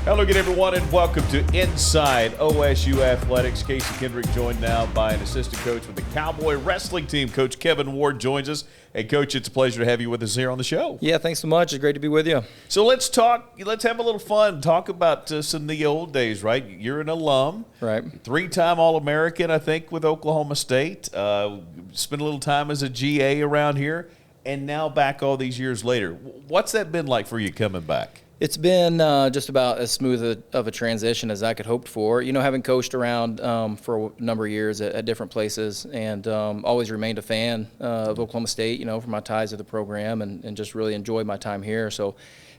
Hello again, everyone, and welcome to Inside OSU Athletics. Casey Kendrick joined now by an assistant coach with the Cowboy wrestling team. Coach Kevin Ward joins us. Hey, Coach, it's a pleasure to have you with us here on the show. Yeah, thanks so much. It's great to be with you. So let's talk. Let's have a little fun. Talk about some of the old days, right? You're an alum. Right. Three-time All-American, I think, with Oklahoma State. Spent a little time as a GA around here, and now back all these years later. What's that been like for you coming back? It's been just about as smooth of a transition as I could hoped for. You know, having coached around for a number of years at different places and always remained a fan of Oklahoma State, you know, for my ties to the program and just really enjoyed my time here. So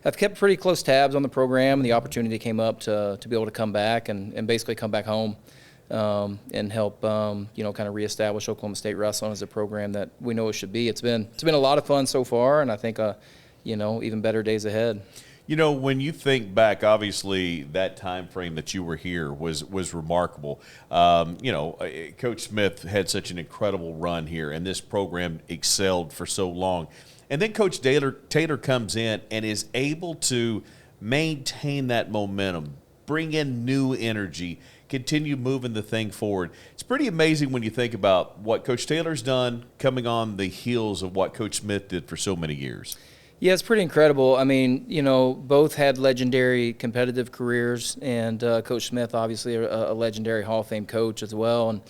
I've kept pretty close tabs on the program, and the opportunity came up to be able to come back and basically come back home and help, you know, kind of reestablish Oklahoma State wrestling as a program that we know it should be. It's been a lot of fun so far, and I think, you know, even better days ahead. You know, when you think back, obviously that time frame that you were here was remarkable. You know, Coach Smith had such an incredible run here, and this program excelled for so long. And then Coach Taylor comes in and is able to maintain that momentum, bring in new energy, continue moving the thing forward. It's pretty amazing when you think about what Coach Taylor's done coming on the heels of what Coach Smith did for so many years. Yeah, it's pretty incredible. I mean, you know, both had legendary competitive careers, and Coach Smith, obviously, a legendary Hall of Fame coach as well.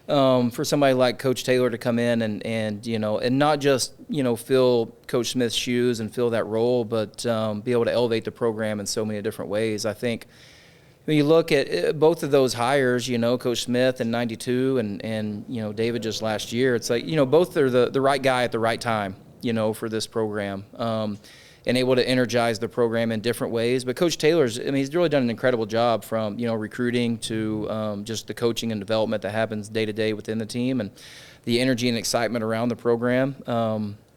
And for somebody like Coach Taylor to come in and you know, and not just, you know, fill Coach Smith's shoes and fill that role, but be able to elevate the program in so many different ways. I think when you look at both of those hires, you know, Coach Smith in '92 and you know, David just last year, it's like, you know, both are the right guy at the right time, you know, for this program, and able to energize the program in different ways. But Coach Taylor's, I mean, he's really done an incredible job from, you know, recruiting to just the coaching and development that happens day to day within the team and the energy and excitement around the program.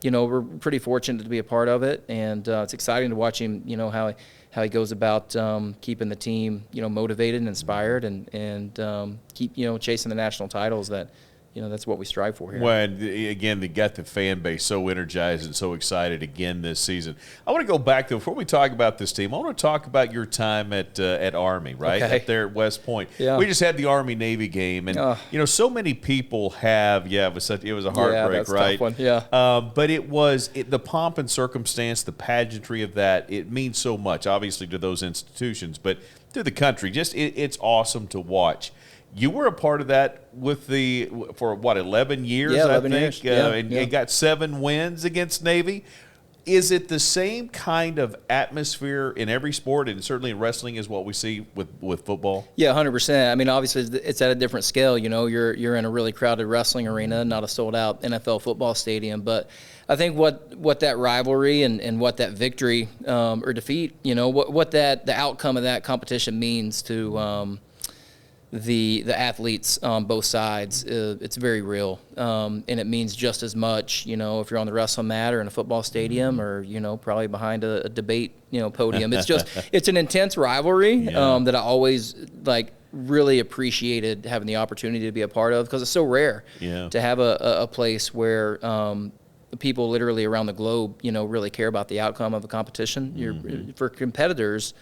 You know, we're pretty fortunate to be a part of it, and it's exciting to watch him, you know, how he goes about keeping the team, you know, motivated and inspired and keep, you know, chasing the national titles that, you know, that's what we strive for here. Well, again, they got the fan base so energized and so excited again this season. I want to go back, though, before we talk about this team, I want to talk about your time at Army, right, okay. up there at West Point. Yeah. We just had the Army-Navy game, and, you know, so many people have, it was a heartbreak, that's right? A tough one. Yeah. But it was the pomp and circumstance, the pageantry of that, it means so much, obviously, to those institutions, but to the country. Just it's awesome to watch. You were a part of that for 11 years, yeah, 11 I think, years. Yeah, and got 7 wins against Navy. Is it the same kind of atmosphere in every sport, and certainly in wrestling, as what we see with football? Yeah, 100%. I mean, obviously, it's at a different scale. You know, you're in a really crowded wrestling arena, not a sold-out NFL football stadium. But I think what that rivalry and what that victory or defeat, you know, what the outcome of that competition means to the athletes on both sides, it's very real, and it means just as much, you know, if you're on the wrestling mat or in a football stadium or, you know, probably behind a debate, you know, podium. It's just it's an intense rivalry that I always really appreciated having the opportunity to be a part of, because it's so rare to have a place where people literally around the globe, you know, really care about the outcome of a competition. For competitors,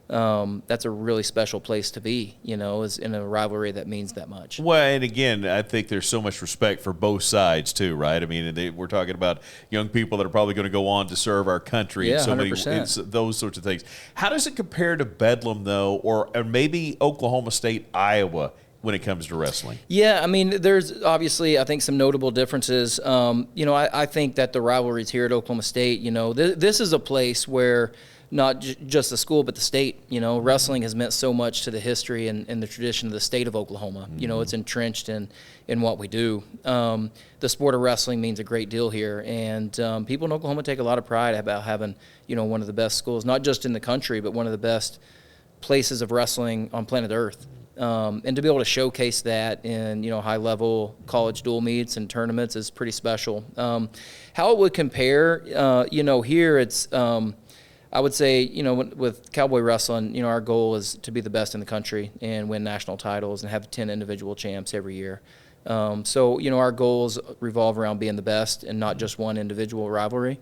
that's a really special place to be, you know, is in a rivalry that means that much. Well, and again, I think there's so much respect for both sides too, right? I mean, we're talking about young people that are probably going to go on to serve our country, and so 100%. many those sorts of things. How does it compare to Bedlam, though, or maybe Oklahoma State, Iowa, when it comes to wrestling? Yeah, I mean, there's obviously, I think, some notable differences. You know, I think that the rivalries here at Oklahoma State, you know, this is a place where not just the school, but the state. You know, wrestling has meant so much to the history and the tradition of the state of Oklahoma. You know, it's entrenched in what we do. The sport of wrestling means a great deal here, and people in Oklahoma take a lot of pride about having, you know, one of the best schools, not just in the country, but one of the best places of wrestling on planet Earth. And to be able to showcase that in, you know, high-level college dual meets and tournaments is pretty special. How it would compare, you know, here it's I would say, you know, with Cowboy wrestling, you know, our goal is to be the best in the country and win national titles and have 10 individual champs every year. So, you know, our goals revolve around being the best and not just one individual rivalry.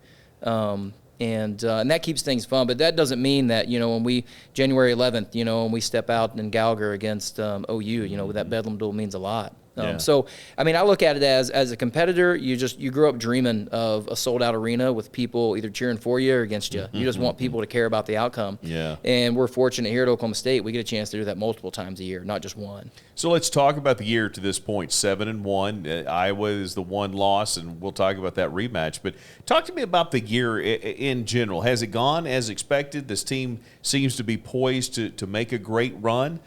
And that keeps things fun. But that doesn't mean that, when we, January 11th, when we step out in Gallagher against OU, that Bedlam duel means a lot. So, I mean, I look at it as a competitor, you grow up dreaming of a sold-out arena with people either cheering for you or against you. You just want people to care about the outcome. Yeah. And we're fortunate here at Oklahoma State, we get a chance to do that multiple times a year, not just one. So let's talk about the year to this point, 7-1. Iowa is the one loss, and we'll talk about that rematch. But talk to me about the year in general. Has it gone as expected? This team seems to be poised to make a great run.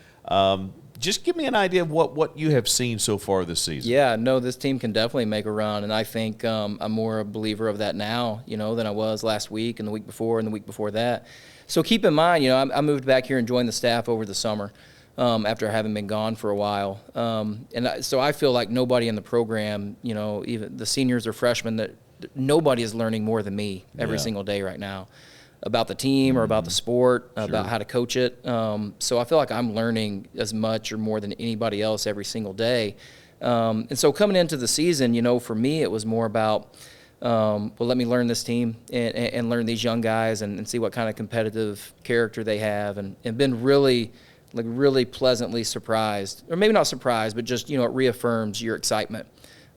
Just give me an idea of what you have seen so far this season. Yeah, no, this team can definitely make a run, and I think I'm more a believer of that now, than I was last week and the week before and the week before that. So keep in mind, I moved back here and joined the staff over the summer after having been gone for a while. So I feel like nobody in the program, even the seniors or freshmen, that nobody is learning more than me every single day right now about the team or about the sport, about how to coach it. So I feel like I'm learning as much or more than anybody else every single day. And so coming into the season, for me, it was more about, let me learn this team and learn these young guys and see what kind of competitive character they have, and been really pleasantly surprised, or maybe not surprised, but just, it reaffirms your excitement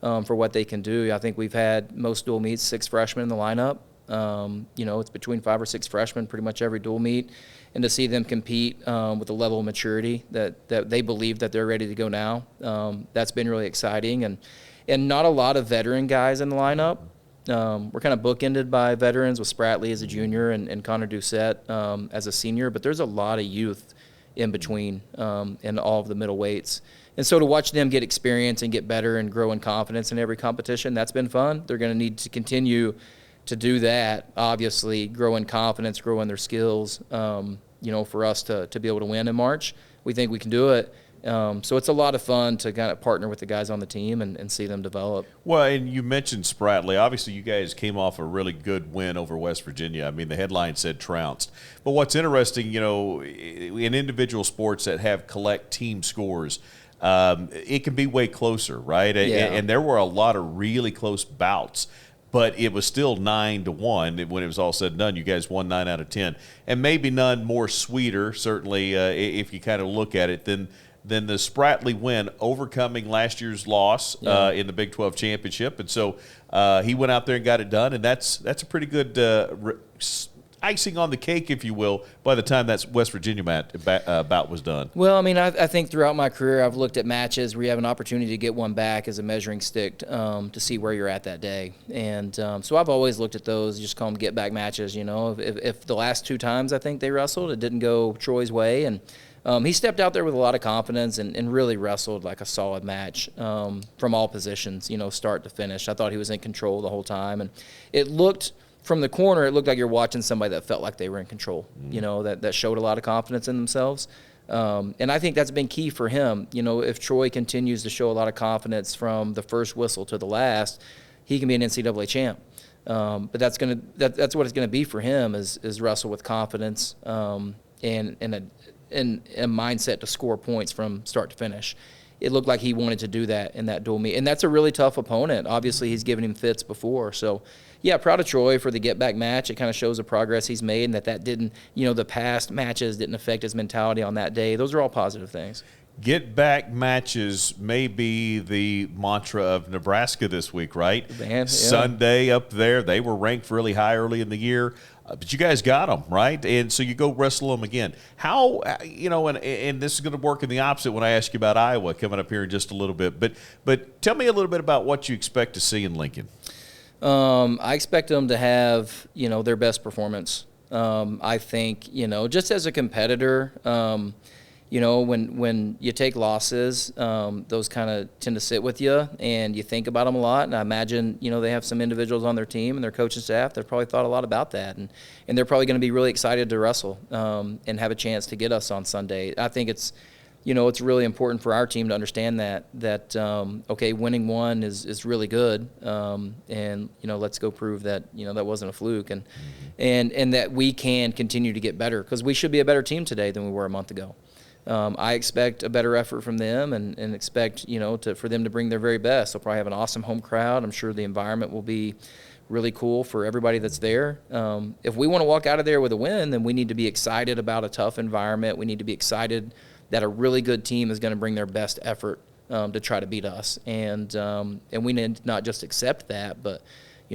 for what they can do. I think we've had most dual meets 6 freshmen in the lineup. It's between 5 or 6 freshmen pretty much every dual meet, and to see them compete with a level of maturity that they believe that they're ready to go now, that's been really exciting. And not a lot of veteran guys in the lineup. We're kind of bookended by veterans with Spratley as a junior and Connor Doucette as a senior, but there's a lot of youth in between in all of the middle weights. And so to watch them get experience and get better and grow in confidence in every competition, that's been fun. They're going to need to continue to do that, obviously, grow in confidence, grow in their skills, for us to be able to win in March. We think we can do it. So it's a lot of fun to kind of partner with the guys on the team and see them develop. Well, and you mentioned Spratley. Obviously, you guys came off a really good win over West Virginia. I mean, the headline said trounced. But what's interesting, in individual sports that have collect team scores, it can be way closer, right? Yeah. And there were a lot of really close bouts. But it was still 9-1 when it was all said and done. You guys won 9 out of 10, and maybe none more sweeter, certainly, if you kind of look at it, than the Spratley win, overcoming last year's loss in the Big 12 championship. And so he went out there and got it done, and that's a pretty good icing on the cake, if you will, by the time that West Virginia bout was done. Well, I mean, I think throughout my career I've looked at matches where you have an opportunity to get one back as a measuring stick to see where you're at that day. And so I've always looked at those, just call them get-back matches. If the last 2 times I think they wrestled, it didn't go Troy's way. And he stepped out there with a lot of confidence and really wrestled like a solid match from all positions, start to finish. I thought he was in control the whole time. And it looked – from the corner, it looked like you're watching somebody that felt like they were in control, that showed a lot of confidence in themselves. And I think that's been key for him. If Troy continues to show a lot of confidence from the first whistle to the last, he can be an NCAA champ. But that's what it's going to be for him is wrestle with confidence and a mindset to score points from start to finish. It looked like he wanted to do that in that dual meet. And that's a really tough opponent. Obviously, he's given him fits before. So, yeah, proud of Troy for the get-back match. It kind of shows the progress he's made and that didn't, the past matches didn't affect his mentality on that day. Those are all positive things. Get-back matches may be the mantra of Nebraska this week, right? Man, yeah. Sunday up there, they were ranked really high early in the year. But you guys got them, right? And so you go wrestle them again. How, and this is going to work in the opposite when I ask you about Iowa coming up here in just a little bit. But tell me a little bit about what you expect to see in Lincoln. I expect them to have, their best performance. I think, just as a competitor, when you take losses, those kind of tend to sit with you and you think about them a lot. And I imagine, they have some individuals on their team and their coaching staff that probably thought a lot about that. And they're probably going to be really excited to wrestle and have a chance to get us on Sunday. I think it's really important for our team to understand that winning one is really good. And let's go prove that, that wasn't a fluke and that we can continue to get better because we should be a better team today than we were a month ago. I expect a better effort from them and expect, for them to bring their very best. They'll probably have an awesome home crowd. I'm sure the environment will be really cool for everybody that's there. If we want to walk out of there with a win, then we need to be excited about a tough environment. We need to be excited that a really good team is going to bring their best effort to try to beat us. And we need to not just accept that, but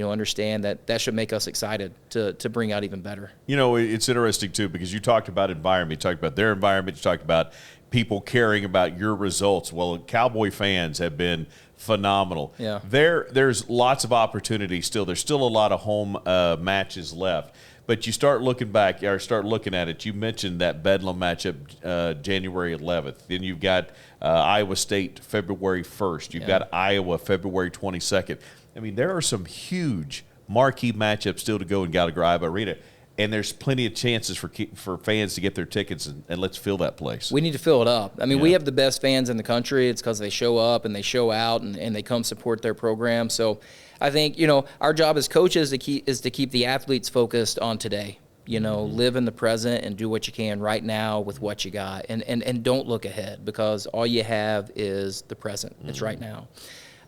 understand that should make us excited to bring out even better. It's interesting, too, because you talked about environment. You talked about their environment. You talked about people caring about your results. Well, Cowboy fans have been phenomenal. Yeah. There's lots of opportunity still. There's still a lot of home matches left. But you start looking back, or start looking at it. You mentioned that Bedlam matchup January 11th. Then you've got Iowa State February 1st. You've got Iowa February 22nd. I mean, there are some huge marquee matchups still to go in Gallagher Arena, and there's plenty of chances for fans to get their tickets, and let's fill that place. We need to fill it up. I mean, we have the best fans in the country. It's because they show up and they show out and they come support their program. So I think, our job as coaches is to keep the athletes focused on today. Live in the present and do what you can right now with what you got, and don't look ahead, because all you have is the present. It's right now.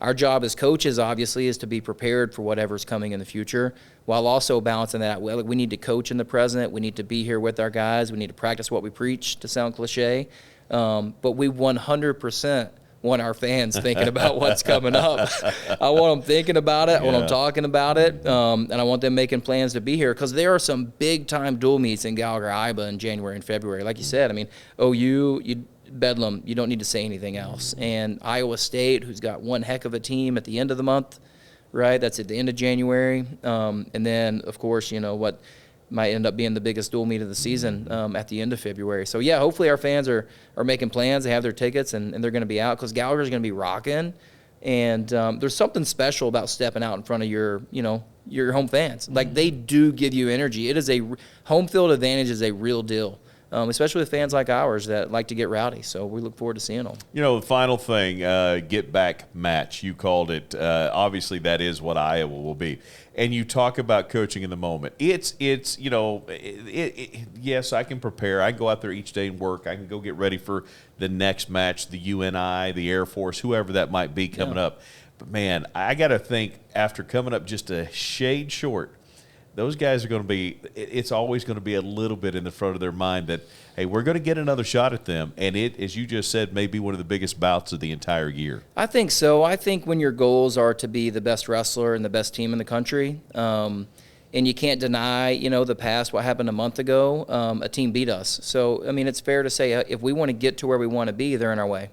Our job as coaches, obviously, is to be prepared for whatever's coming in the future, while also balancing that. We need to coach in the present. We need to be here with our guys. We need to practice what we preach, to sound cliche. But we 100% want our fans thinking about what's coming up. I want them thinking about it. I want them talking about it. And I want them making plans to be here, because there are some big-time dual meets in Gallagher Iba in January and February. Like you said, I mean, OU, Bedlam, you don't need to say anything else. And Iowa State, who's got one heck of a team at the end of the month, right? That's at the end of January. And then, of course, what might end up being the biggest dual meet of the season at the end of February. So, hopefully our fans are making plans. They have their tickets, and they're going to be out, because Gallagher's going to be rocking. And there's something special about stepping out in front of your home fans. Like, they do give you energy. It is home field advantage is a real deal. Especially with fans like ours that like to get rowdy. So we look forward to seeing them. The final thing, get back match, you called it. Obviously, that is what Iowa will be. And you talk about coaching in the moment. Yes, I can prepare. I can go out there each day and work. I can go get ready for the next match, the UNI, the Air Force, whoever that might be coming up. But, man, I got to think, after coming up just a shade short, those guys are going to be – it's always going to be a little bit in the front of their mind that, hey, we're going to get another shot at them. And it, as you just said, may be one of the biggest bouts of the entire year. I think so. I think when your goals are to be the best wrestler and the best team in the country, and you can't deny, the past, what happened a month ago, a team beat us. So, I mean, it's fair to say if we want to get to where we want to be, they're in our way.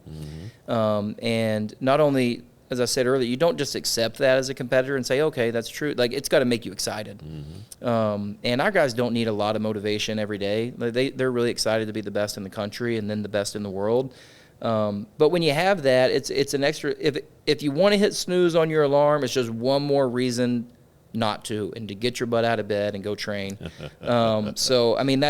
And not only – as I said earlier, you don't just accept that as a competitor and say, okay, that's true. Like, it's got to make you excited. And our guys don't need a lot of motivation every day. They're really excited to be the best in the country and then the best in the world. But when you have that, it's an extra. If you want to hit snooze on your alarm, it's just one more reason not to, and to get your butt out of bed and go train. So, I mean,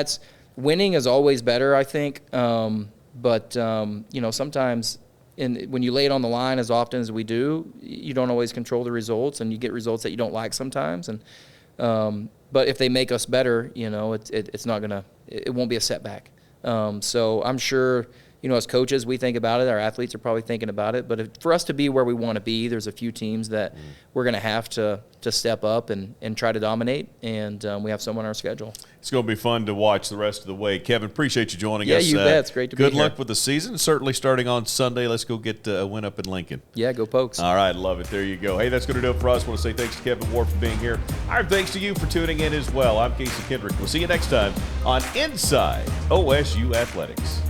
winning is always better, I think. But sometimes – and when you lay it on the line as often as we do, you don't always control the results, and you get results that you don't like sometimes. And but if they make us better, it's not gonna, it won't be a setback. So I'm sure, as coaches, we think about it. Our athletes are probably thinking about it. But for us to be where we want to be, there's a few teams that we're going to have to step up and try to dominate, and we have some on our schedule. It's going to be fun to watch the rest of the way. Kevin, appreciate you joining us. Yeah, you bet. It's great to be here. Good luck with the season. Certainly starting on Sunday. Let's go get a win up in Lincoln. Yeah, go Pokes. All right, love it. There you go. Hey, that's going to do it for us. I want to say thanks to Kevin Ward for being here. Our thanks to you for tuning in as well. I'm Casey Kendrick. We'll see you next time on Inside OSU Athletics.